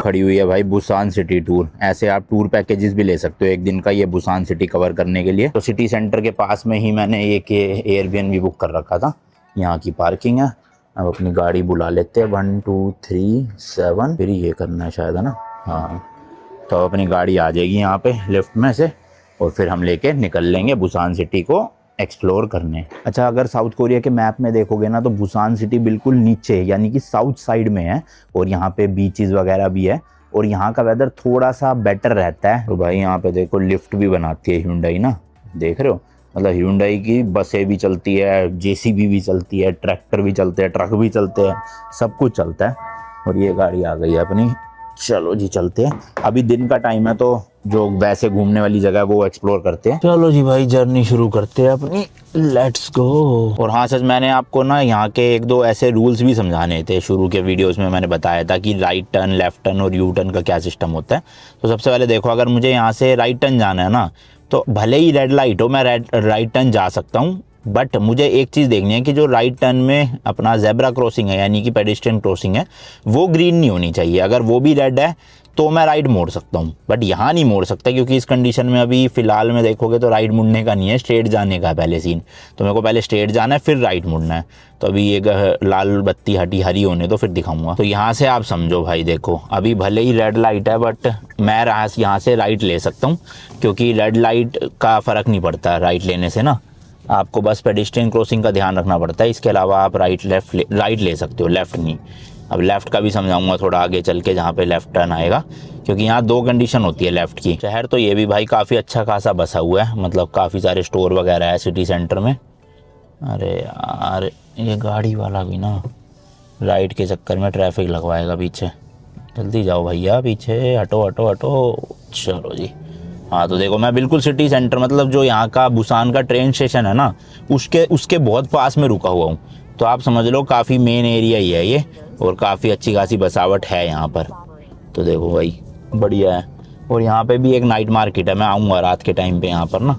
खड़ी हुई है भाई बुसान सिटी टूर। ऐसे आप टूर पैकेजेस भी ले सकते हो एक दिन का ये बुसान सिटी कवर करने के लिए। तो सिटी सेंटर के पास में ही मैंने एक एयरबीएनबी बुक कर रखा था। यहाँ की पार्किंग है। अब अपनी गाड़ी बुला लेते हैं 1 2 3 7, फिर ये करना है शायद, है ना। हाँ, तो अपनी गाड़ी आ जाएगी यहाँ पे लिफ्ट में से और फिर हम लेके निकल लेंगे बुसान सिटी को एक्सप्लोर करने। अच्छा, अगर साउथ कोरिया के मैप में देखोगे ना तो बुसान सिटी बिल्कुल नीचे है, यानी कि साउथ साइड में है और यहाँ पे बीचेस वगैरह भी है और यहाँ का वेदर थोड़ा सा बेटर रहता है। तो भाई यहाँ पे देखो लिफ्ट भी बनाती है Hyundai ना, देख रहे हो। मतलब Hyundai की बसें भी चलती है, जेसीबी भी चलती है, ट्रैक्टर भी चलते हैं, ट्रक भी चलते हैं, सब कुछ चलता है। और ये गाड़ी आ गई है अपनी। चलो जी चलते हैं। अभी दिन का टाइम है तो जो वैसे घूमने वाली जगह है वो एक्सप्लोर करते हैं। चलो जी भाई जर्नी शुरू करते हैं अपनी, लेट्स गो। और हाँ सच, मैंने आपको ना यहाँ के एक दो ऐसे रूल्स भी समझाने थे। शुरू के वीडियोस में मैंने बताया था कि राइट टर्न, लेफ्ट टर्न और यू टर्न का क्या सिस्टम होता है। तो सबसे पहले देखो, अगर मुझे यहाँ से राइट टर्न जाना है ना, तो भले ही रेड लाइट हो मैं राइट टर्न जा सकता हूँ, बट मुझे एक चीज़ देखनी है कि जो राइट टर्न में अपना जेब्रा क्रॉसिंग है यानी कि पेडेस्ट्रियन क्रॉसिंग है वो ग्रीन नहीं होनी चाहिए। अगर वो भी रेड है तो मैं राइट मोड़ सकता हूँ, बट यहाँ नहीं मोड़ सकता क्योंकि इस कंडीशन में अभी फ़िलहाल में देखोगे तो राइट मुड़ने का नहीं है, स्ट्रेट जाने का है पहले सीन। तो मेरे को पहले स्ट्रेट जाना है फिर राइट मुड़ना है। तो अभी ये लाल बत्ती हटी हरी होने तो फिर दिखाऊंगा। तो यहाँ से आप समझो भाई, देखो अभी भले ही रेड लाइट है बट मैं यहाँ से राइट ले सकता हूँ क्योंकि रेड लाइट का फ़र्क नहीं पड़ता राइट लेने से ना। आपको बस पेडेस्ट्रियन क्रॉसिंग का ध्यान रखना पड़ता है, इसके अलावा आप राइट ले सकते हो, लेफ़्ट नहीं। अब लेफ़्ट का भी समझाऊंगा थोड़ा आगे चल के जहाँ पे लेफ़्ट टर्न आएगा, क्योंकि यहाँ दो कंडीशन होती है लेफ़्ट की। शहर तो ये भी भाई काफ़ी अच्छा खासा बसा हुआ है, मतलब काफ़ी सारे स्टोर वगैरह है सिटी सेंटर में। अरे यार ये गाड़ी वाला भी ना राइट के चक्कर में ट्रैफिक लगवाएगा पीछे। जल्दी जाओ भैया, पीछे हटो हटो हटो। चलो जी। हाँ तो देखो मैं बिल्कुल सिटी सेंटर, मतलब जो यहाँ का बुसान का ट्रेन स्टेशन है ना उसके बहुत पास में रुका हुआ हूँ। तो आप समझ लो काफ़ी मेन एरिया ही है ये और काफ़ी अच्छी खासी बसावट है यहाँ पर। तो देखो भाई बढ़िया है। और यहाँ पे भी एक नाइट मार्केट है, मैं आऊँगा रात के टाइम पे यहाँ पर ना,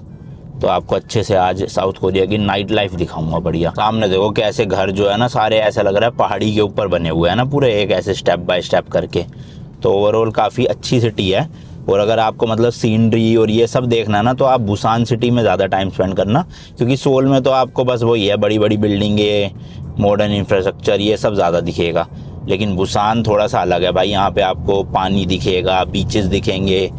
तो आपको अच्छे से आज साउथ कोरिया की नाइट लाइफ दिखाऊंगा बढ़िया। सामने देखो कैसे घर जो है ना सारे ऐसा लग रहा है पहाड़ी के ऊपर बने हुए हैं ना पूरे, एक ऐसे स्टेप बाय स्टेप करके। तो ओवरऑल काफ़ी अच्छी सिटी है। और अगर आपको मतलब सीनरी और ये सब देखना है ना तो आप बुसान सिटी में ज़्यादा टाइम स्पेंड करना, क्योंकि सोल में तो आपको बस वही है बड़ी बड़ी बिल्डिंगें, मॉडर्न इंफ्रास्ट्रक्चर, ये सब ज़्यादा दिखेगा। लेकिन बुसान थोड़ा सा अलग है भाई, यहाँ पे आपको पानी दिखेगा, बीचेस दिखेंगे,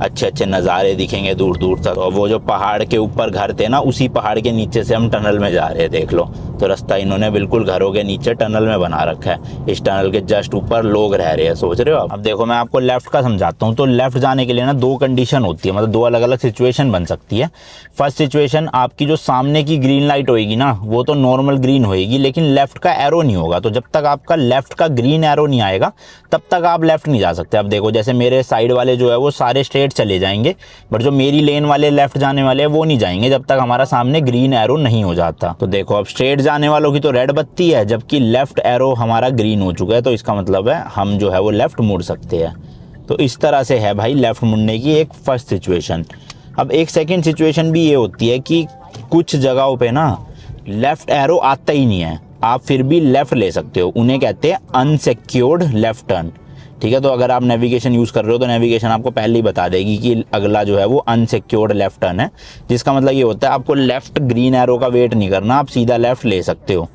अच्छे अच्छे नज़ारे दिखेंगे दूर दूर तक। और वो जो पहाड़ के ऊपर घर थे ना उसी पहाड़ के नीचे से हम टनल में जा रहे हैं, देख लो। तो रास्ता इन्होंने बिल्कुल घरों के नीचे टनल में बना रखा है। इस टनल के जस्ट ऊपर लोग रह रहे हैं, सोच रहे हो आप। अब देखो मैं आपको लेफ्ट का समझाता हूँ। तो लेफ्ट जाने के लिए ना दो कंडीशन होती है, मतलब दो अलग अलग सिचुएशन बन सकती है। फर्स्ट सिचुएशन, आपकी जो सामने की ग्रीन लाइट होएगी ना वो तो नॉर्मल ग्रीन होएगी, लेकिन लेफ्ट का एरो नहीं होगा। तो जब तक आपका लेफ्ट का ग्रीन एरो नहीं आएगा तब तक आप लेफ्ट नहीं जा सकते। अब देखो जैसे मेरे साइड वाले जो है वो सारे स्ट्रेट चले जाएंगे, बट जो मेरी लेन वाले लेफ्ट जाने वाले हैं वो नहीं जाएंगे जब तक हमारा सामने ग्रीन एरो नहीं हो जाता। तो देखो अब स्ट्रेट जाने वालों की तो रेड बत्ती है, जबकि लेफ्ट एरो हमारा ग्रीन हो चुका है। तो इसका मतलब है हम जो है वो लेफ्ट मुड़ सकते हैं। तो इस तरह से है भाई लेफ्ट मुड़ने की एक फर्स्ट सिचुएशन। अब एक सेकेंड सिचुएशन भी ये होती है कि कुछ जगहों पे ना लेफ्ट एरो आता ही नहीं है, आप फिर भी लेफ्ट ले सकते हो। उन्हें कहते हैं अनसिक्योर्ड लेफ्ट टर्न, ठीक है। तो अगर आप नेविगेशन यूज़ कर रहे हो तो नेविगेशन आपको पहले ही बता देगी कि अगला जो है वो अनसिक्योर्ड लेफ्ट टर्न है, जिसका मतलब ये होता है आपको लेफ्ट ग्रीन एरो का वेट नहीं करना, आप सीधा लेफ्ट ले सकते हो।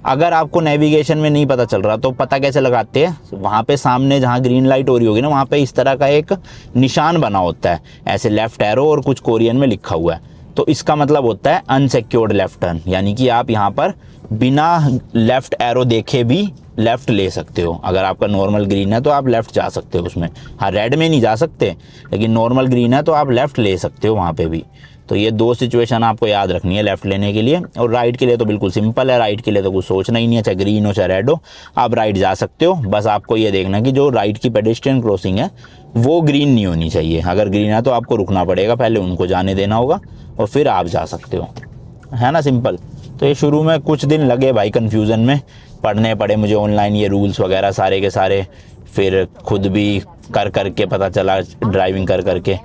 अगर आपको नेविगेशन में नहीं पता चल रहा तो पता कैसे लगाते हैं, वहाँ पे सामने जहाँ ग्रीन लाइट हो रही होगी ना वहाँ पे इस तरह का एक निशान बना होता है, ऐसे लेफ्ट एरो और कुछ कोरियन में लिखा हुआ है। तो इसका मतलब होता है अनसिक्योर्ड लेफ्ट टर्न, यानी कि आप यहाँ पर बिना लेफ्ट एरो देखे भी लेफ़्ट ले सकते हो। अगर आपका नॉर्मल ग्रीन है तो आप लेफ़्ट जा सकते हो उसमें। हाँ रेड में नहीं जा सकते, लेकिन नॉर्मल ग्रीन है तो आप लेफ़्ट ले सकते हो वहाँ पे भी। तो ये दो सिचुएशन आपको याद रखनी है लेफ़्ट लेने के लिए। और राइट के लिए तो बिल्कुल सिंपल है, राइट के लिए तो कुछ सोचना ही नहीं है, चाहे ग्रीन हो चाहे रेड हो आप राइट जा सकते हो। बस आपको ये देखना कि जो राइट की पेडेस्ट्रियन क्रॉसिंग है वो ग्रीन नहीं होनी चाहिए। अगर ग्रीन है तो आपको रुकना पड़ेगा, पहले उनको जाने देना होगा और फिर आप जा सकते हो, है ना, सिंपल। तो ये शुरू में कुछ दिन लगे भाई कन्फ्यूज़न में, पढ़ने पड़े मुझे ऑनलाइन ये रूल्स वगैरह सारे के सारे, फिर खुद भी कर करके पता चला ड्राइविंग कर करके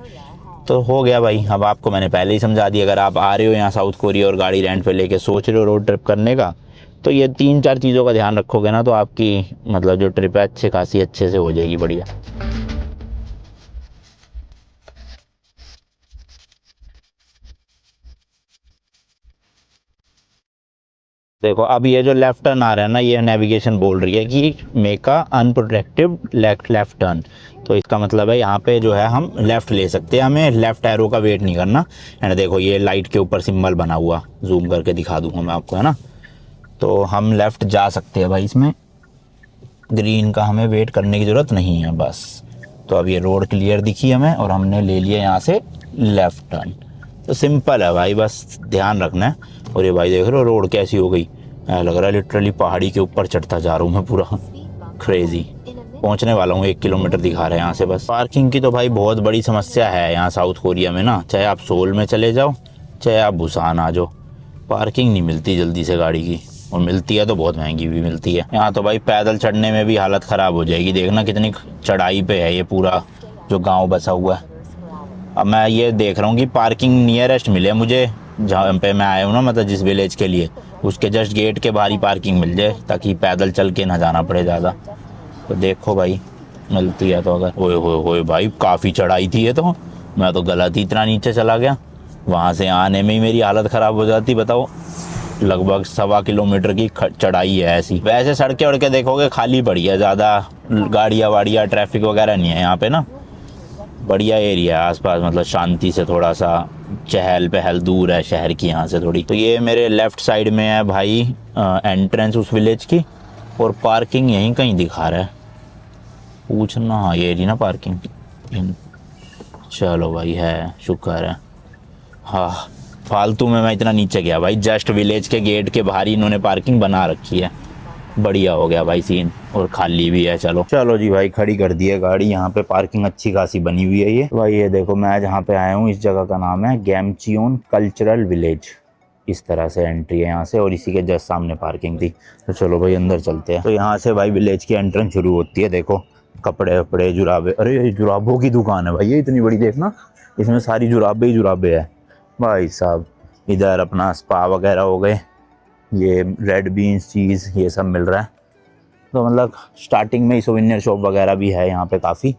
तो हो गया भाई। अब आपको मैंने पहले ही समझा दिया। अगर आप आ रहे हो यहाँ साउथ कोरिया और गाड़ी रेंट पे लेके सोच रहे हो रोड ट्रिप करने का, तो ये 3-4 चीज़ों का ध्यान रखोगे ना तो आपकी मतलब जो ट्रिप है अच्छे से हो जाएगी बढ़िया। देखो अब ये जो लेफ्ट टर्न आ रहा है ना, ये नेविगेशन बोल रही है कि मेक अ अनप्रोटेक्टिव लेफ्ट टर्न। तो इसका मतलब है यहाँ पे जो है हम लेफ़्ट ले सकते हैं, हमें लेफ़्ट एरो का वेट नहीं करना। एंड देखो ये लाइट के ऊपर सिंबल बना हुआ, जूम करके दिखा दूंगा मैं आपको, है ना। तो हम लेफ़्ट जा सकते हैं भाई, इसमें ग्रीन का हमें वेट करने की ज़रूरत नहीं है बस। तो अब ये रोड क्लियर दिखी हमें और हमने ले लिया यहाँ से लेफ़्ट टर्न। तो सिंपल है भाई, बस ध्यान रखना है। और ये भाई देख रहे हो रोड कैसी हो गई, लग रहा है लिटरली पहाड़ी के ऊपर चढ़ता जा रहा हूँ मैं पूरा, क्रेजी। पहुँचने वाला हूँ, 1 किलोमीटर दिखा रहे हैं यहाँ से बस। पार्किंग की तो भाई बहुत बड़ी समस्या है यहाँ साउथ कोरिया में ना, चाहे आप सोल में चले जाओ चाहे आप बुसान आ जाओ, पार्किंग नहीं मिलती जल्दी से गाड़ी की, और मिलती है तो बहुत महंगी भी मिलती है। यहाँ तो भाई पैदल चढ़ने में भी हालत ख़राब हो जाएगी, देखना कितनी चढ़ाई पे है ये पूरा जो गांव बसा हुआ है। अब मैं ये देख रहा हूँ कि पार्किंग नियरेस्ट मिले मुझे जहाँ पे मैं आया हूँ ना, मतलब जिस विलेज के लिए, उसके जस्ट गेट के बाहर ही पार्किंग मिल जाए ताकि पैदल चल के ना जाना पड़े ज़्यादा। तो देखो भाई मिलती है तो अगर। ओए होए होए भाई काफ़ी चढ़ाई थी ये तो, मैं तो गलत ही इतना नीचे चला गया, वहाँ से आने में ही मेरी हालत ख़राब हो जाती बताओ। लगभग 1.25 किलोमीटर की चढ़ाई है ऐसी। वैसे सड़कें वड़कें देखोगे खाली पड़ी है, ज़्यादा गाड़ियाँ वाड़ियाँ ट्रैफिक वगैरह नहीं है यहाँ पे ना, बढ़िया एरिया है आसपास, मतलब शांति से, थोड़ा सा चहल पहल दूर है शहर की यहाँ से थोड़ी। तो ये मेरे लेफ़्ट साइड में है भाई एंट्रेंस उस विलेज की, और पार्किंग यहीं कहीं दिखा रहा है पूछना। हाँ ये रही ना पार्किंग, चलो भाई है, शुक्र है। हाँ फालतू में मैं इतना नीचे गया भाई, जस्ट विलेज के गेट के बाहर ही इन्होंने पार्किंग बना रखी है, बढ़िया हो गया भाई सीन, और खाली भी है। चलो जी भाई, खड़ी कर दी है गाड़ी यहाँ पे, पार्किंग अच्छी खासी बनी हुई है ये भाई। ये देखो मैं जहाँ पे आया हूँ, इस जगह का नाम है गैमचियोन कल्चरल विलेज। इस तरह से एंट्री है यहाँ से, और इसी के जस्ट सामने पार्किंग थी। तो चलो भाई अंदर चलते हैं। तो यहाँ से भाई विलेज की एंट्रेंस शुरू होती है। देखो कपड़े वपड़े जुराबे, अरे ये जुराबों की दुकान है भाई, ये इतनी बड़ी, देखना इसमें सारी जुराबे ही जुराबे है भाई साहब। इधर अपना स्पा वगैरह हो गए, ये रेड बीन्स चीज़ ये सब मिल रहा है। तो मतलब स्टार्टिंग में ही सोवेनियर शॉप वगैरह भी है यहाँ पे काफ़ी,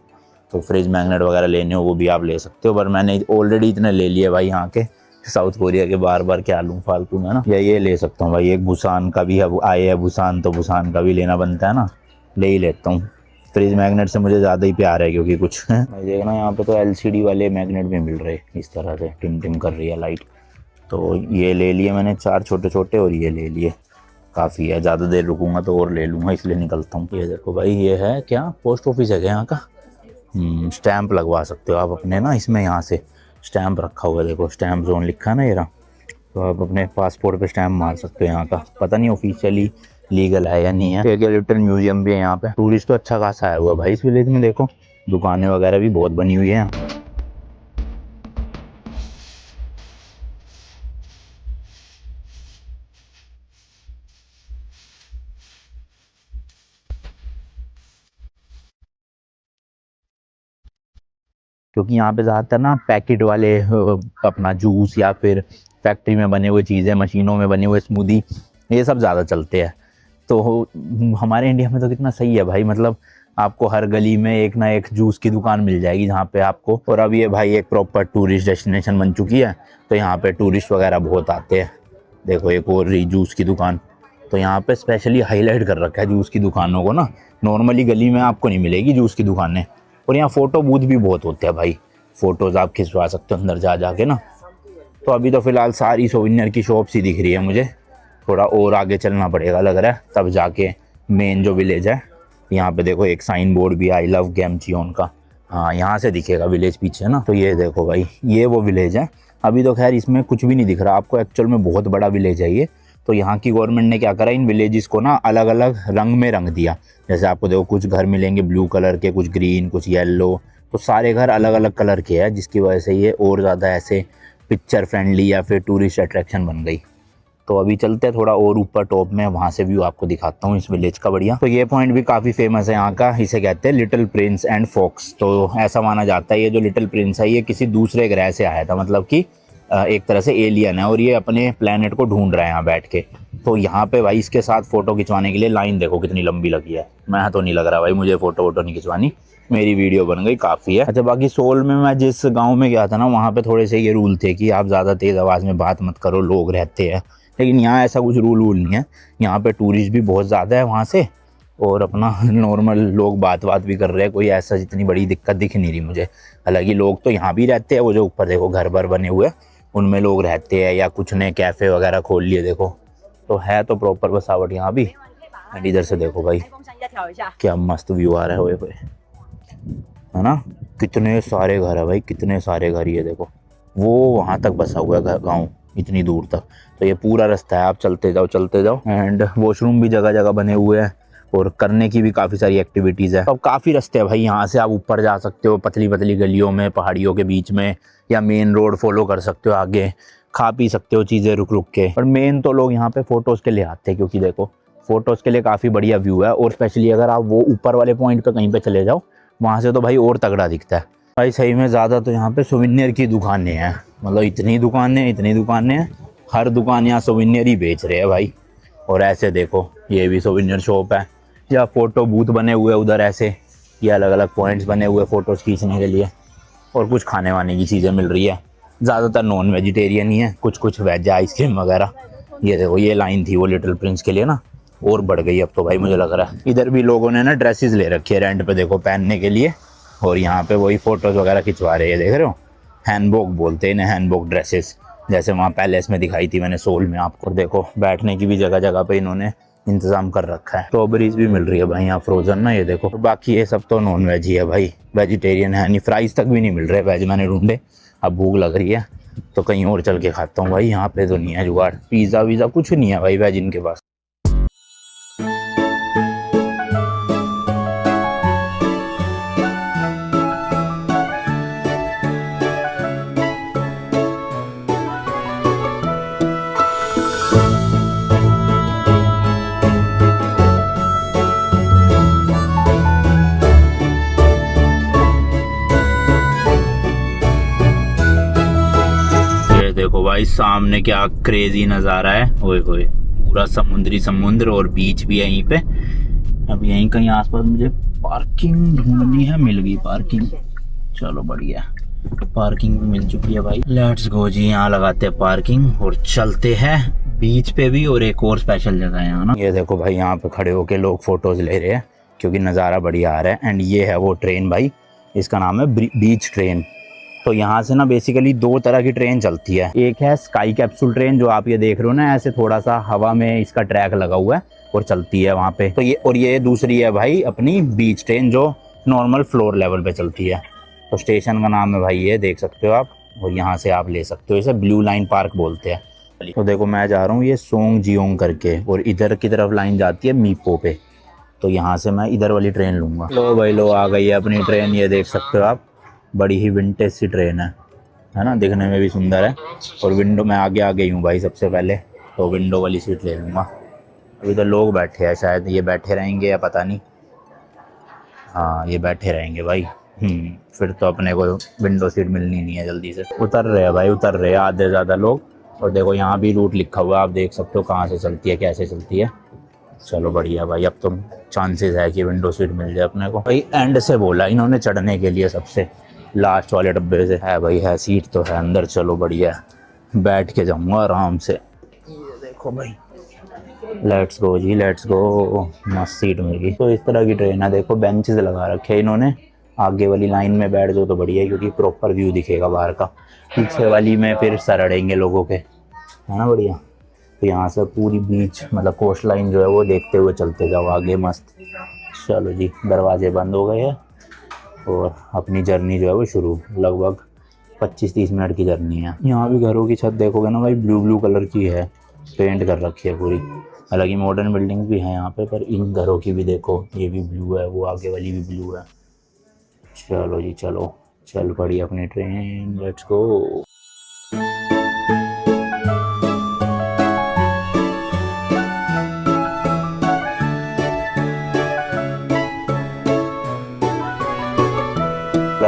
तो फ्रिज मैग्नेट वगैरह लेने हो वो भी आप ले सकते हो। पर मैंने ऑलरेडी इतने ले लिए भाई यहाँ के, साउथ कोरिया के, बार बार क्या लूँ फालतू में ना। या ये ले सकता हूँ भाई, एक बुसान का भी है, आए है बुसान तो बुसान का भी लेना बनता है ना, ले ही लेता हूँ। फ्रिज मैग्नेट से मुझे ज़्यादा ही प्यार है क्योंकि कुछ भाई देखना यहाँ पे तो LCD वाले मैग्नेट भी मिल रहे इस तरह से, टिम टिम कर रही है लाइट। तो ये ले लिए मैंने 4 छोटे छोटे, और ये ले लिए, काफ़ी है, ज़्यादा देर रुकूंगा तो और ले लूँगा, इसलिए निकलता हूँ। ये देखो भाई, ये है क्या, पोस्ट ऑफिस है क्या यहाँ का? स्टैंप लगवा सकते हो आप अपने ना इसमें, यहाँ से स्टैंप रखा हुआ है, देखो स्टैंप जोन लिखा है ना ये रहा। तो आप अपने पासपोर्ट पे स्टैंप मार सकते हो यहाँ का, पता नहीं ऑफिशियली लीगल है या नहीं है। एक लिटिल म्यूजियम भी है यहाँ पे, टूरिस्ट तो अच्छा खासा आया हुआ भाई इस विलेज में, देखो दुकानें वगैरह भी बहुत बनी हुई है। क्योंकि यहाँ पे ज़्यादातर ना पैकेट वाले अपना जूस या फिर फैक्ट्री में बने हुए चीज़ें, मशीनों में बने हुए स्मूदी, ये सब ज़्यादा चलते हैं। तो हमारे इंडिया में तो कितना सही है भाई, मतलब आपको हर गली में एक ना एक जूस की दुकान मिल जाएगी जहाँ पे आपको। और अब ये भाई एक प्रॉपर टूरिस्ट डेस्टिनेशन बन चुकी है, तो यहाँ पे टूरिस्ट वगैरह बहुत आते हैं। देखो एक और रही जूस की दुकान, तो यहाँ पे स्पेशली हाईलाइट कर रखा है जूस की दुकानों को ना, नॉर्मली गली में आपको नहीं मिलेगी जूस की दुकानें। और यहाँ फ़ोटो बूथ भी बहुत होते हैं भाई, फ़ोटोज़ आप खिंचवा सकते हो अंदर जा जाके ना। तो अभी तो फ़िलहाल सारी सोवेनियर की शॉप्स ही दिख रही है मुझे, थोड़ा और आगे चलना पड़ेगा लग रहा है, तब जाके मेन जो विलेज है। यहाँ पे देखो एक साइन बोर्ड भी, आई लव गैमचियोन का, हाँ यहाँ से दिखेगा विलेज पीछे ना। तो ये देखो भाई, ये वो विलेज है। अभी तो खैर इसमें कुछ भी नहीं दिख रहा आपको, एक्चुअल में बहुत बड़ा विलेज है ये। तो यहाँ की गवर्नमेंट ने क्या करा, इन विलेजेस को ना अलग अलग रंग में रंग दिया। जैसे आपको देखो कुछ घर मिलेंगे ब्लू कलर के, कुछ ग्रीन, कुछ येलो, तो सारे घर अलग अलग कलर के हैं, जिसकी वजह से ये और ज़्यादा ऐसे पिक्चर फ्रेंडली या फिर टूरिस्ट अट्रैक्शन बन गई। तो अभी चलते हैं थोड़ा और ऊपर टॉप में, वहाँ से व्यू आपको दिखाता हूँ इस विलेज का बढ़िया। तो ये पॉइंट भी काफ़ी फेमस है यहाँ का, इसे कहते हैं लिटिल प्रिंस एंड फॉक्स। तो ऐसा माना जाता है ये जो लिटिल प्रिंस है ये किसी दूसरे ग्रह से आया था, मतलब कि एक तरह से एलियन है, और ये अपने प्लेनेट को ढूंढ रहा है यहाँ बैठ के। तो यहाँ पे भाई इसके साथ फ़ोटो खिंचवाने के लिए लाइन देखो कितनी लंबी लगी है। मैं तो नहीं लग रहा भाई मुझे फ़ोटो वोटो नहीं खिंचवानी, मेरी वीडियो बन गई काफ़ी है। अच्छा बाकी सोल में मैं जिस गांव में गया था ना, वहाँ पे थोड़े से ये रूल थे कि आप ज़्यादा तेज़ आवाज़ में बात मत करो, लोग रहते हैं लेकिन यहाँ ऐसा कुछ रूल वूल नहीं है। यहाँ पे टूरिस्ट भी बहुत ज़्यादा है वहाँ से, और अपना नॉर्मल लोग बात भी कर रहे हैं, कोई ऐसा जितनी बड़ी दिक्कत दिख नहीं रही मुझे। हालांकि लोग तो यहाँ भी रहते हैं, वो जो ऊपर देखो घर भर बने हुए उनमें लोग रहते हैं, या कुछ ने कैफ़े वगैरह खोल लिए देखो, तो है तो प्रॉपर बसावट यहाँ भी। एंड इधर से देखो भाई क्या मस्त व्यू आ रहा है, हुए है ना, कितने सारे घर है भाई, कितने सारे घर, ये देखो वो वहाँ तक बसा हुआ है गाँव इतनी दूर तक। तो ये पूरा रास्ता है, आप चलते जाओ। एंड वॉशरूम भी जगह जगह बने हुए हैं, और करने की भी काफ़ी सारी एक्टिविटीज़ है। अब काफ़ी रास्ते हैं भाई, यहाँ से आप ऊपर जा सकते हो पतली पतली गलियों में, पहाड़ियों के बीच में, या मेन रोड फॉलो कर सकते हो, आगे खा पी सकते हो चीज़ें रुक रुक के। पर मेन तो लोग यहाँ पे फ़ोटोज़ के लिए आते हैं, क्योंकि देखो फ़ोटोज़ के लिए काफ़ी बढ़िया व्यू है। और स्पेशली अगर आप वो ऊपर वाले पॉइंट पर कहीं पर चले जाओ, वहाँ से तो भाई और तगड़ा दिखता है भाई। सही में ज़्यादा तो यहाँ पे सोविनियर की दुकानें हैं, मतलब इतनी दुकानें हैं, हर दुकान यहाँ सोविनियर ही बेच रहे हैं भाई। और ऐसे देखो ये भी सोविनियर शॉप है, या फ़ोटो बूथ बने हुए उधर ऐसे, ये अलग अलग पॉइंट्स बने हुए फ़ोटोज़ खींचने के लिए। और कुछ खाने वाने की चीज़ें मिल रही है, ज़्यादातर नॉन वेजिटेरियन ही है, कुछ वेज आइसक्रीम वगैरह। ये देखो ये लाइन थी वो लिटिल प्रिंस के लिए ना, और बढ़ गई अब तो भाई मुझे लग रहा है। इधर भी लोगों ने ना ड्रेसेस ले रखी है रेंट पे देखो पहनने के लिए, और यहाँ पे वही फ़ोटोज़ वगैरह खिंचवा रहे हैं, देख रहे हो। हैंडबॉक बोलते हैं इन्हें, हैंडबॉक ड्रेसेस, जैसे वहाँ पैलेस में दिखाई थी मैंने सोल में आपको। देखो बैठने की भी जगह जगह पे इन्होंने इंतज़ाम कर रखा है। स्ट्रॉबेरीज भी मिल रही है भाई यहाँ फ्रोजन ना, ये देखो। बाकी ये सब तो नॉन वेज ही है भाई, वेजिटेरियन है नहीं। फ्राइज़ तक भी नहीं मिल रहे वेज, मैंने ढूंढे। अब भूख लग रही है तो कहीं और चल के खाता हूँ भाई, यहाँ पे तो नहीं है जुगाड़। पिज़्ज़ा वीज़ा कुछ नहीं है भाई वेज इनके पास। देखो भाई सामने क्या क्रेजी नज़ारा है, ओए होए, पूरा समुद्र और बीच भी है यहीं पे। अब यहीं कहीं आसपास मुझे पार्किंग ढूंढनी है, मिल गई पार्किंग, चलो बढ़िया, पार्किंग भी मिल चुकी है भाई। लेट्स गो जी, यहाँ लगाते हैं पार्किंग और चलते हैं बीच पे भी। और एक और स्पेशल जगह है यहाँ ना, ये देखो भाई यहाँ पे खड़े होके लोग फोटोज ले रहे हैं क्योंकि नज़ारा बढ़िया आ रहा है। एंड ये है वो ट्रेन भाई, इसका नाम है बीच ट्रेन। तो यहाँ से ना बेसिकली दो तरह की ट्रेन चलती है, एक है स्काई कैप्सूल ट्रेन जो आप ये देख रहे हो ना, ऐसे थोड़ा सा हवा में इसका ट्रैक लगा हुआ है और चलती है वहाँ पे। तो ये दूसरी है भाई अपनी बीच ट्रेन जो नॉर्मल फ्लोर लेवल पे चलती है। तो स्टेशन का नाम है भाई ये देख सकते हो आप, और यहाँ से आप ले सकते हो, इसे ब्लू लाइन पार्क बोलते हैं। तो देखो मैं जा रहा हूँ ये सोंग जियोंग करके, और इधर की तरफ लाइन जाती है मीपो पे। तो यहाँ से मैं इधर वाली ट्रेन लूँगा। लो भाई लो, आ गई है अपनी ट्रेन, ये देख सकते हो आप, बड़ी ही विंटेज सी ट्रेन है ना, दिखने में भी सुंदर है। और विंडो में आगे आ गई हूँ भाई सबसे पहले, तो विंडो वाली सीट ले लूँगा। अभी तो लोग बैठे हैं, शायद ये बैठे रहेंगे या पता नहीं। हाँ ये बैठे रहेंगे भाई। फिर तो अपने को विंडो सीट मिलनी नहीं है जल्दी से। उतर रहे हैं भाई, उतर रहे हैं आधे ज़्यादा लोग। और देखो यहाँ भी रूट लिखा हुआ है, आप देख सकते हो कहाँ से चलती है, कैसे चलती है। चलो बढ़िया भाई, अब तो चांसेस है कि विंडो सीट मिल जाए अपने को। भाई एंड से बोला इन्होंने चढ़ने के लिए, सबसे लास्ट वाले डब्बे से है भाई, है सीट तो है अंदर। चलो बढ़िया, बैठ के जाऊंगा आराम से। ये देखो भाई, let's go ji let's go, मस्त सीट मिल गई। तो इस तरह की ट्रेन है, देखो बेंचेस लगा रखे हैं इन्होंने। आगे वाली लाइन में बैठ जाओ तो बढ़िया है, क्योंकि प्रॉपर व्यू दिखेगा बाहर का। पीछे वाली में फिर सड़ेंगे लोगों के, है ना बढ़िया। तो यहाँ से पूरी बीच मतलब कोस्ट लाइन जो है वो देखते हुए चलते जाओ आगे, मस्त। चलो जी, दरवाजे बंद हो गए हैं और अपनी जर्नी जो है वो शुरू। लगभग 25-30 मिनट की जर्नी है। यहाँ भी घरों की छत देखोगे ना भाई, ब्लू कलर की है, पेंट कर रखी है पूरी। हालांकि मॉडर्न बिल्डिंग भी है यहाँ पे, पर इन घरों की भी देखो, ये भी ब्लू है, वो आगे वाली भी ब्लू है। चलो जी चलो, चल पड़ी अपनी ट्रेन, लेट्स गो।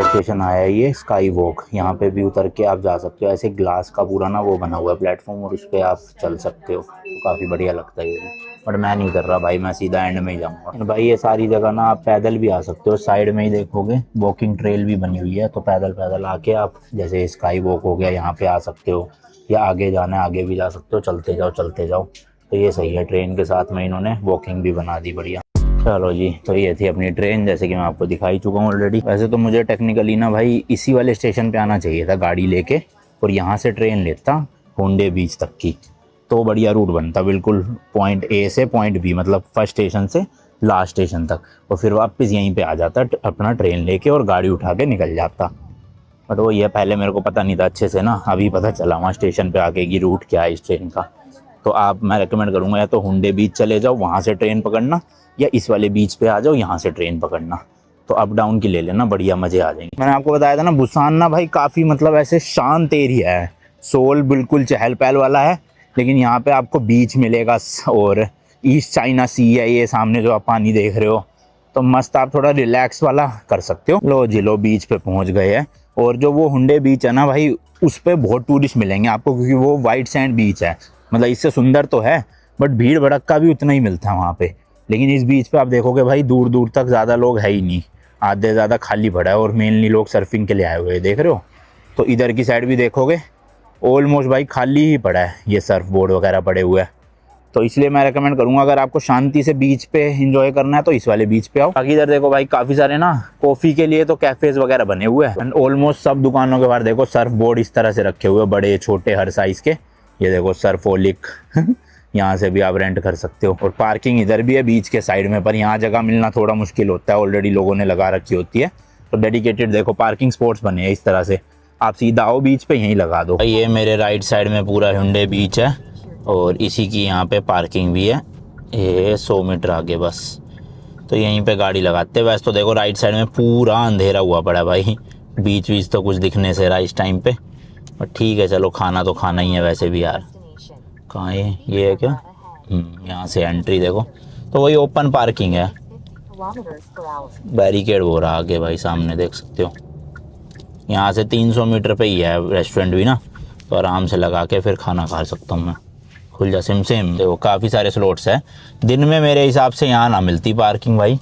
स्टेशन आया है ये स्काई वॉक, यहाँ पे भी उतर के आप जा सकते हो। ऐसे ग्लास का पूरा ना वो बना हुआ है प्लेटफॉर्म, और उस पर आप चल सकते हो, तो काफ़ी बढ़िया लगता है ये। बट मैं नहीं कर रहा भाई, मैं सीधा एंड में ही जाऊँगा भाई। ये सारी जगह ना आप पैदल भी आ सकते हो, साइड में ही देखोगे वॉकिंग ट्रेल भी बनी हुई है, तो पैदल आके आप जैसे स्काई वॉक हो गया यहाँ पे आ सकते हो, या आगे जाना है आगे भी जा सकते हो, चलते जाओ चलते जाओ। तो ये सही है, ट्रेन के साथ में इन्होंने वॉकिंग भी बना दी, बढ़िया। चलो जी, तो ये थी अपनी ट्रेन, जैसे कि मैं आपको दिखाई चुका हूँ ऑलरेडी। वैसे तो मुझे टेक्निकली ना भाई इसी वाले स्टेशन पे आना चाहिए था गाड़ी लेके, और यहाँ से ट्रेन लेता होंडे बीच तक की, तो बढ़िया रूट बनता बिल्कुल, पॉइंट ए से पॉइंट बी, मतलब फर्स्ट स्टेशन से लास्ट स्टेशन तक, और फिर वापस यहीं पे आ जाता अपना ट्रेन लेके और गाड़ी उठा के निकल जाता। बट वो ये पहले मेरे को पता नहीं था अच्छे से ना, अभी पता चला वहाँ स्टेशन पे आके कि रूट क्या है इस ट्रेन का। तो आप, मैं रेकमेंड करूँगा या तो होंडे बीच चले जाओ, वहाँ से ट्रेन पकड़ना, या इस वाले बीच पे आ जाओ, यहाँ से ट्रेन पकड़ना। तो अप डाउन की ले लेना, बढ़िया मज़े आ जाएंगे। मैंने आपको बताया था ना, बुसान ना भाई काफ़ी मतलब ऐसे शांत एरिया है। सोल बिल्कुल चहल पहल वाला है, लेकिन यहाँ पे आपको बीच मिलेगा, और ईस्ट चाइना सी है ये सामने जो आप पानी देख रहे हो, तो मस्त आप थोड़ा रिलैक्स वाला कर सकते हो। लो जी लो, बीच पे पहुँच गए हैं। और जो वो हुंडे बीच है ना भाई, उस पर बहुत टूरिस्ट मिलेंगे आपको, क्योंकि वो वाइट सैंड बीच है। मतलब इससे सुंदर तो है, बट भीड़ भड़क्का भी उतना ही मिलता है वहाँ पे। लेकिन इस बीच पे आप देखोगे भाई दूर दूर तक ज़्यादा लोग है ही नहीं, आधे ज़्यादा खाली पड़ा है, और मेनली लोग सर्फिंग के लिए आए हुए हैं, देख रहे हो। तो इधर की साइड भी देखोगे ऑलमोस्ट भाई खाली ही पड़ा है, ये सर्फ बोर्ड वगैरह पड़े हुए हैं। तो इसलिए मैं रेकमेंड करूँगा, अगर आपको शांति से बीच पे एंजॉय करना है तो इस वाले बीच पे आओ। बाकी इधर देखो भाई काफ़ी सारे ना कॉफ़ी के लिए तो कैफ़ेज़ वगैरह बने हुए हैं, एंड ऑलमोस्ट सब दुकानों के बाहर देखो सर्फ बोर्ड इस तरह से रखे हुए, बड़े छोटे हर साइज़ के। ये देखो सर्फोलिक यहाँ से भी आप रेंट कर सकते हो। और पार्किंग इधर भी है बीच के साइड में, पर यहाँ जगह मिलना थोड़ा मुश्किल होता है, ऑलरेडी लोगों ने लगा रखी होती है। तो डेडिकेटेड देखो पार्किंग स्पॉट्स बने हैं इस तरह से, आप सीधा आओ बीच पे यहीं लगा दो। ये मेरे राइट साइड में पूरा हुंडे बीच है, और इसी की यहाँ पे पार्किंग भी है, ये 100 मीटर आगे बस। तो यहीं पे गाड़ी लगाते हैं। वैसे तो देखो राइट साइड में पूरा अंधेरा हुआ पड़ा है भाई, बीच बीच तो कुछ दिखने से रहा इस टाइम पे, बट ठीक है चलो, खाना तो खाना ही है वैसे भी यार। कहाँ ये है क्या? यहाँ से एंट्री देखो, तो वही ओपन पार्किंग है, बैरिकेड हो रहा आगे भाई, सामने देख सकते हो। यहाँ से 300 मीटर पे ही है रेस्टोरेंट भी ना, तो आराम से लगा के फिर खाना खा सकता हूँ मैं। खुल जा सिम सिम। देखो काफ़ी सारे स्लॉट्स हैं, दिन में मेरे हिसाब से यहाँ ना मिलती पार्किंग भाई,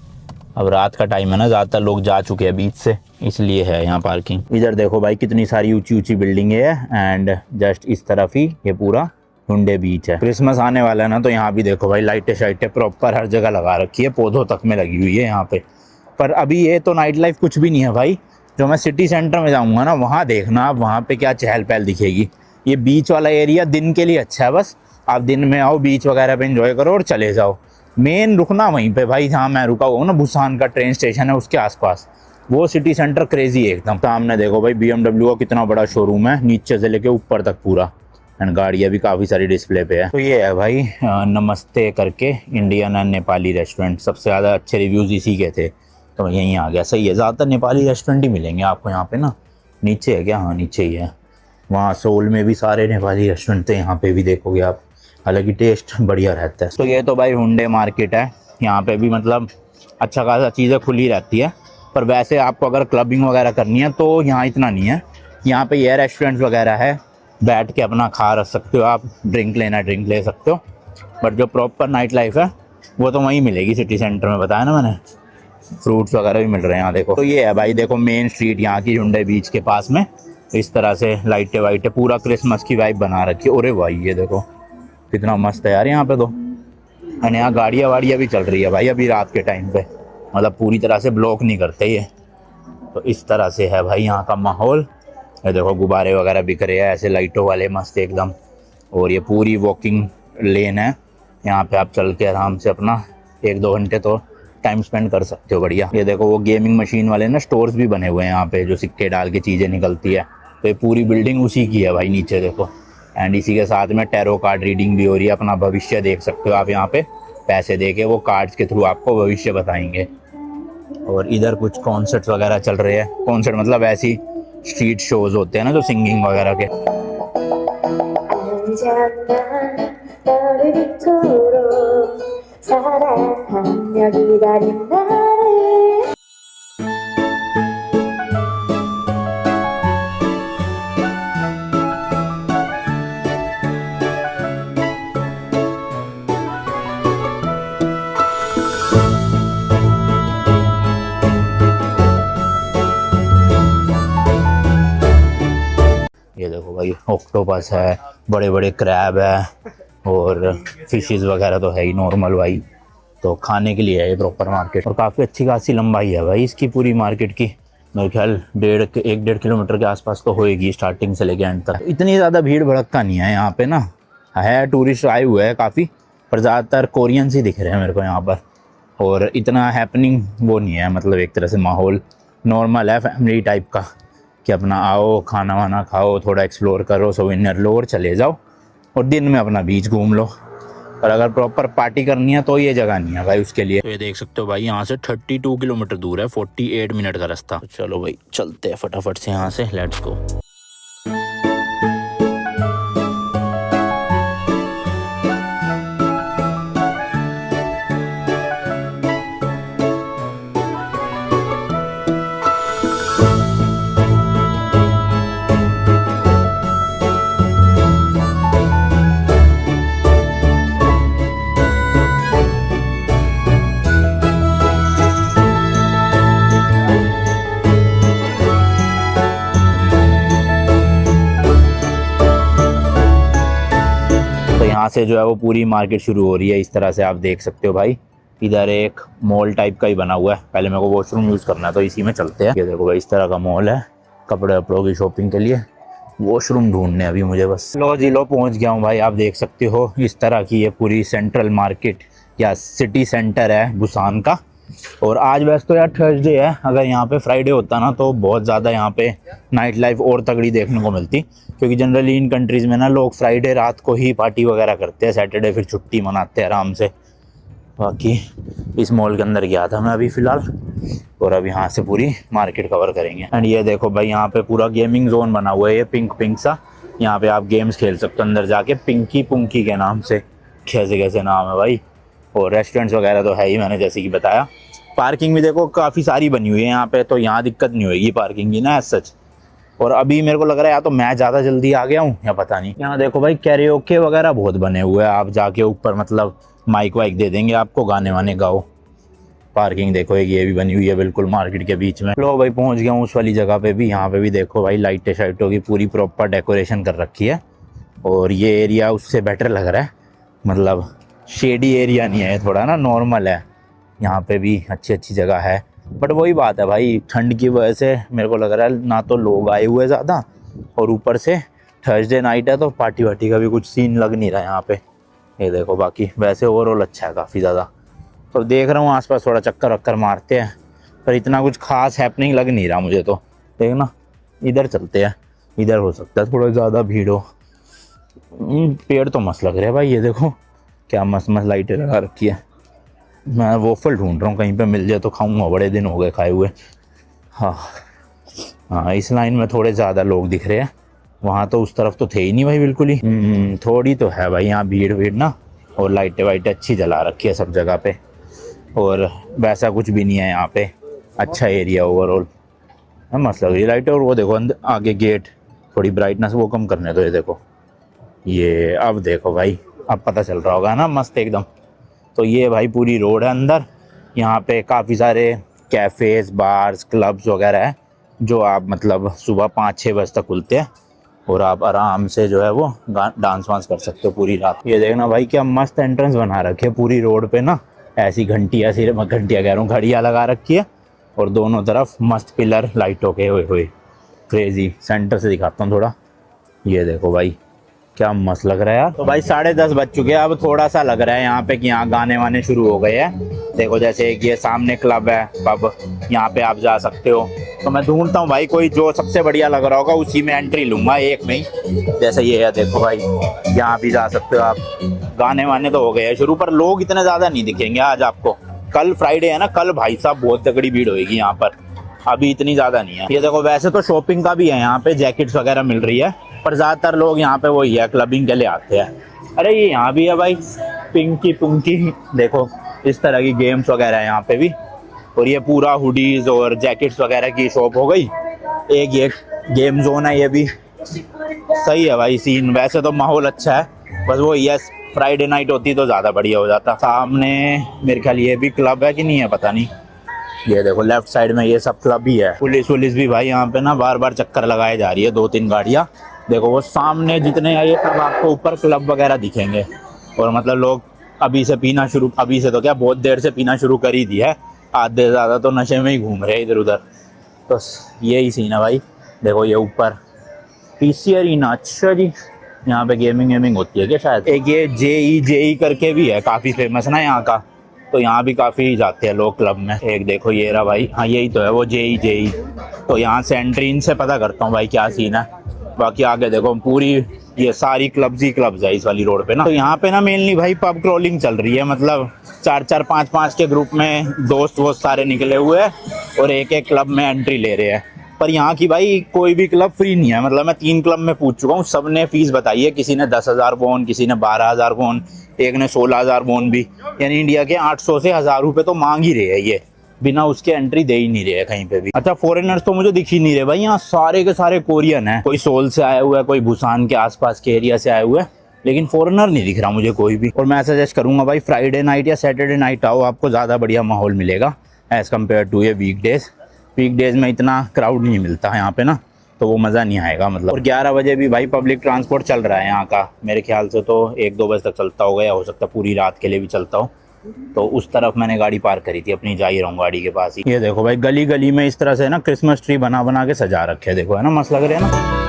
अब रात का टाइम है ना, ज़्यादातर लोग जा चुके हैं बीच से, इसलिए है यहाँ पार्किंग। इधर देखो भाई कितनी सारी ऊंची ऊंची बिल्डिंगें हैं, एंड जस्ट इस तरफ ही ये पूरा हुंडे बीच है। क्रिसमस आने वाला है ना, तो यहाँ भी देखो भाई लाइटें शाइटें प्रॉपर हर जगह लगा रखी है, पौधों तक में लगी हुई है यहाँ पे। पर अभी ये तो नाइट लाइफ कुछ भी नहीं है भाई, जो मैं सिटी सेंटर में जाऊँगा ना, वहाँ देखना आप, वहाँ पे क्या चहल पहल दिखेगी। ये बीच वाला एरिया दिन के लिए अच्छा है, बस आप दिन में आओ बीच वगैरह पे एंजॉय करो और चले जाओ। मेन रुकना वहीं पे भाई, जहाँ मैं रुका हुआ हूँ ना, बुसान का ट्रेन स्टेशन है उसके आसपास, वो सिटी सेंटर क्रेजी है एकदम। सामने देखो भाई BMW का कितना बड़ा शोरूम है, नीचे से लेके ऊपर तक पूरा, एंड गाड़ियाँ भी काफ़ी सारी डिस्प्ले पे है। तो ये है भाई नमस्ते करके इंडियन एंड नेपाली रेस्टोरेंट, सबसे ज़्यादा अच्छे रिव्यूज़ इसी के थे, तो यहीं आ गया। सही है, ज़्यादातर नेपाली रेस्टोरेंट ही मिलेंगे आपको यहाँ पे ना। नीचे है क्या? हाँ नीचे ही है। वहाँ सोल में भी सारे नेपाली रेस्टोरेंट थे, यहाँ पे भी देखोगे आप, हालांकि टेस्ट बढ़िया रहता है। तो ये तो भाई हुंडे मार्केट है, यहाँ पे भी मतलब अच्छा खासा चीज़ें खुली रहती है, पर वैसे आपको अगर क्लबिंग वगैरह करनी है तो यहाँ इतना नहीं है। यहाँ पे ये रेस्टोरेंट्स वगैरह है, बैठ के अपना खा रख सकते हो आप, ड्रिंक लेना ड्रिंक ले सकते हो, बट जो प्रॉपर नाइट लाइफ है वो तो वहीं मिलेगी सिटी सेंटर में, बताया ना मैंने। फ्रूट्स वगैरह भी मिल रहे हैं यहाँ देखो। तो ये है भाई देखो मेन स्ट्रीट यहाँ की हुंडे बीच के पास में, इस तरह से लाइटें वाइटें, पूरा क्रिसमस की वाइब बना रखी है। अरे भाई ये देखो कितना मस्त है यार यहाँ पे तो, और यहाँ गाड़ियाँ वाड़ियाँ भी चल रही है भाई अभी रात के टाइम पे, मतलब पूरी तरह से ब्लॉक नहीं करते ये। तो इस तरह से है भाई यहाँ का माहौल। ये देखो गुब्बारे वगैरह बिक रहे हैं ऐसे लाइटों वाले मस्त एकदम, और ये पूरी वॉकिंग लेन है, यहाँ पे आप चल के आराम से अपना 1-2 घंटे तो टाइम स्पेंड कर सकते हो बढ़िया। ये देखो वो गेमिंग मशीन वाले ना स्टोर्स भी बने हुए हैं यहाँ पे, जो सिक्के डाल के चीज़ें निकलती है, तो ये पूरी बिल्डिंग उसी की है भाई नीचे देखो। एंड इसी के साथ में टैरो कार्ड रीडिंग भी हो रही है, अपना भविष्य देख सकते हो आप यहाँ पे, पैसे दे के वो कार्ड्स के थ्रू आपको भविष्य बताएंगे। और इधर कुछ कॉन्सर्ट्स वगैरह चल रहे हैं, कॉन्सर्ट मतलब ऐसी स्ट्रीट शोज होते हैं ना जो सिंगिंग वगैरह के। भाई, ऑक्टोपस है, बड़े बड़े क्रैब है और फिशेस वगैरह तो है ही नॉर्मल भाई। तो खाने के लिए है ये प्रॉपर मार्केट, और काफ़ी अच्छी खासी लंबाई है भाई इसकी पूरी मार्केट की। मेरे ख्याल 1.5 किलोमीटर के आसपास तो होएगी स्टार्टिंग से लेके एंड तक। इतनी ज़्यादा भीड़ भड़का नहीं है यहाँ पे ना, है टूरिस्ट आए हुए हैं काफ़ी, पर ज़्यादातर कोरियंस ही दिख रहे हैं मेरे को यहाँ पर। और इतना हैपनिंग वो नहीं है, मतलब एक तरह से माहौल नॉर्मल है फैमिली टाइप का, कि अपना आओ खाना वाना खाओ, थोड़ा एक्सप्लोर करो, सोवेनियर लो और चले जाओ, और दिन में अपना बीच घूम लो। और अगर प्रॉपर पार्टी करनी है तो ये जगह नहीं है भाई उसके लिए। तो ये देख सकते हो भाई, यहाँ से 32 किलोमीटर दूर है, 48 मिनट का रास्ता। तो चलो भाई चलते हैं फटाफट से यहाँ से, लेट्स गो। यहाँ से जो है वो पूरी मार्केट शुरू हो रही है। इस तरह से आप देख सकते हो भाई, इधर एक मॉल टाइप का ही बना हुआ है। पहले मेरे को वॉशरूम यूज़ करना है तो इसी में चलते हैं। ये देखो भाई, इस तरह का मॉल है कपड़े वपड़ों की शॉपिंग के लिए। वॉशरूम ढूंढने अभी मुझे बस। लो जी लो, पहुँच गया हूँ भाई। आप देख सकते हो इस तरह की ये पूरी सेंट्रल मार्केट या सिटी सेंटर है बुसान का। और आज वैसे तो यार थर्सडे है, अगर यहाँ पे फ्राइडे होता ना तो बहुत ज़्यादा यहाँ पे नाइट लाइफ और तगड़ी देखने को मिलती, क्योंकि जनरली इन कंट्रीज़ में ना लोग फ्राइडे रात को ही पार्टी वगैरह करते हैं, सैटरडे फिर छुट्टी मनाते हैं आराम से। बाकी इस मॉल के अंदर गया था मैं अभी फ़िलहाल, और अब यहाँ से पूरी मार्केट कवर करेंगे। एंड ये देखो भाई, यहाँ पे पूरा गेमिंग जोन बना हुआ है, ये पिंक सा। यहाँ पे आप गेम्स खेल सकते हो अंदर जाके, पिंकी पुंकी के नाम से, कैसे कैसे नाम है भाई। और रेस्टोरेंट्स वगैरह तो है ही, मैंने जैसे कि बताया। पार्किंग भी देखो काफ़ी सारी बनी हुई है यहाँ पे, तो यहाँ दिक्कत नहीं होगी पार्किंग की ना एज सच। और अभी मेरे को लग रहा है या तो मैं ज़्यादा जल्दी आ गया हूँ या पता नहीं। यहाँ देखो भाई, कैरियोके वगैरह बहुत बने हुए हैं, आप जाके ऊपर मतलब माइक वाइक दे देंगे आपको, गाने वाने गाओ। पार्किंग देखो एक ये भी बनी हुई है बिल्कुल मार्केट के बीच में। लो भाई, पहुँच गया हूँ उस वाली जगह पे भी। यहाँ पे भी देखो भाई, लाइटें शाइटों की पूरी प्रॉपर डेकोरेशन कर रखी है। और ये एरिया उससे बेटर लग रहा है, मतलब शेडी एरिया नहीं है, थोड़ा ना नॉर्मल है। यहाँ पे भी अच्छी अच्छी जगह है, बट वही बात है भाई, ठंड की वजह से मेरे को लग रहा है ना तो लोग आए हुए ज़्यादा, और ऊपर से थर्सडे नाइट है तो पार्टी वार्टी का भी कुछ सीन लग नहीं रहा है यहाँ पे। ये देखो, बाकी वैसे ओवरऑल अच्छा है काफ़ी ज़्यादा। तो देख रहा हूँ आसपास थोड़ा चक्कर वक्कर मारते हैं, पर इतना कुछ खास हैपनिंग लग नहीं रहा मुझे। तो देखना इधर चलते हैं, इधर हो सकता है थोड़ा ज़्यादा भीड़ हो। पेड़ तो मस्त लग रहे हैं भाई, ये देखो क्या मस्त मस्त लाइटें लगा रखी है। मैं वोफल ढूंढ रहा हूँ, कहीं पे मिल जाए तो खाऊंगा, बड़े दिन हो गए खाए हुए। हाँ, इस लाइन में थोड़े ज़्यादा लोग दिख रहे हैं, वहाँ तो उस तरफ तो थे ही नहीं भाई बिल्कुल ही। थोड़ी तो है भाई यहाँ भीड़ ना, और लाइटें वाइटें अच्छी जला रखी है सब जगह पे, और वैसा कुछ भी नहीं है यहाँ पे। अच्छा एरिया ओवरऑल, मस्त लग रही है लाइटें। और वो देखो अंदर आगे गेट, थोड़ी ब्राइटनेस वो कम करने दो। ये देखो, ये अब देखो भाई, अब पता चल रहा होगा ना, मस्त एकदम। तो ये भाई पूरी रोड है अंदर, यहाँ पे काफ़ी सारे कैफ़ेज़, बार्स, क्लब्स वगैरह हैं, जो आप मतलब सुबह 5-6 बजे तक खुलते हैं, और आप आराम से जो है वो डांस वांस कर सकते हो पूरी रात। ये देखना भाई, क्या मस्त एंट्रेंस बना रखे है पूरी रोड पे ना, ऐसी घंटियाँ कह रहा हूँ, घड़ियाँ लगा रखी है, और दोनों तरफ मस्त पिलर लाइटों के हुए क्रेजी। सेंटर से दिखाता हूँ थोड़ा, ये देखो भाई क्या मस्त लग रहा है यार। तो भाई 10:30 बज चुके हैं, अब थोड़ा सा लग रहा है यहाँ पे कि यहाँ गाने वाने शुरू हो गए हैं। देखो जैसे एक ये सामने क्लब है, पब, यहाँ पे आप जा सकते हो। तो मैं ढूंढता हूँ भाई कोई जो सबसे बढ़िया लग रहा होगा, उसी में एंट्री लूंगा एक में ही। जैसे ये है, देखो भाई यहाँ भी जा सकते हो आप। गाने वाने तो हो गए हैं शुरू, पर लोग इतने ज़्यादा नहीं दिखेंगे आज आपको। कल फ्राइडे है ना, कल भाई साहब बहुत तगड़ी भीड़ होगी यहाँ पर, अभी इतनी ज़्यादा नहीं है। ये देखो, वैसे तो शॉपिंग का भी है यहाँ पे, जैकेट्स वगैरह मिल रही है, पर ज़्यादातर लोग यहाँ पे वही है, क्लबिंग के लिए आते हैं। अरे ये यहाँ भी है भाई, पिंकी पुंकी, देखो इस तरह की गेम्स वगैरह है यहाँ पे भी। और ये पूरा हुडीज़ और जैकेट्स वगैरह की शॉप हो गई। एक ये गेम जोन है, ये भी सही है भाई सीन। वैसे तो माहौल अच्छा है, बस वो ये फ्राइडे नाइट होती तो ज़्यादा बढ़िया हो जाता। सामने मेरे ख्याल ये भी क्लब है कि नहीं है पता नहीं। ये देखो लेफ्ट साइड में ये सब क्लब ही है। पुलिस भी भाई यहाँ पे ना बार बार चक्कर लगाए जा रही है, 2-3 गाड़ियाँ। देखो वो सामने जितने आए सब आपको ऊपर क्लब वगैरह दिखेंगे, और मतलब लोग अभी से पीना शुरू, अभी से तो क्या बहुत देर से पीना शुरू कर ही दिया है, आधे से ज़्यादा तो नशे में ही घूम रहे हैं इधर उधर। तो यही सीन है भाई। देखो ये ऊपर पीसी अरीना, अच्छा जी, यहाँ पे गेमिंग होती है क्या शायद। एक ये जेई करके भी है, काफ़ी फेमस ना यहाँ का, तो यहाँ भी काफ़ी जाते हैं लोग क्लब में। एक देखो ये रहा भाई, हाँ यही तो है वो जेई। तो यहाँ से एंट्री इनसे पता करता हूँ भाई क्या सीन है। बाकी आगे देखो पूरी ये सारी क्लब्स ही क्लब्स है इस वाली रोड पे ना। तो यहाँ पे ना मेनली भाई पब क्रॉलिंग चल रही है, मतलब 4-4 5-5 के ग्रुप में दोस्त वोस्त सारे निकले हुए हैं और एक एक क्लब में एंट्री ले रहे हैं। पर यहाँ की भाई कोई भी क्लब फ्री नहीं है, मतलब मैं 3 क्लब में पूछ चुका हूँ, सब ने फीस बताई है। किसी ने 10,000 वॉन, किसी ने 12,000 वॉन, एक ने 16,000 वॉन भी, यानी इंडिया के 800 से 1,000 रुपये तो मांग ही रहे हैं ये, बिना उसके एंट्री दे ही नहीं रहे हैं कहीं पे भी। अच्छा फॉरेनर्स तो मुझे दिख ही नहीं रहे भाई, यहाँ सारे के सारे कोरियन हैं, कोई सोल से आया हुआ है, कोई बुसान के आसपास के एरिया से आए हुए हैं, लेकिन फॉरेनर नहीं दिख रहा मुझे कोई भी। और मैं सजेस्ट करूंगा भाई फ्राइडे नाइट या सैटरडे नाइट आओ, आपको ज़्यादा बढ़िया माहौल मिलेगा एज़ कम्पेयर टू ये वीकडेज में इतना क्राउड नहीं मिलता है यहाँ पे ना, तो वो मज़ा नहीं आएगा मतलब। और 11 बजे भी भाई पब्लिक ट्रांसपोर्ट चल रहा है यहाँ का, मेरे ख्याल से तो 1-2 बजे तक चलता होगा, या हो सकता है पूरी रात के लिए भी चलता हो। तो उस तरफ मैंने गाड़ी पार्क करी थी अपनी, जा ही रहा हूँ गाड़ी के पास ही। ये देखो भाई गली गली में इस तरह से ना क्रिसमस ट्री बना के सजा रखे हैं, देखो है ना, मस्त लग रहे हैं ना।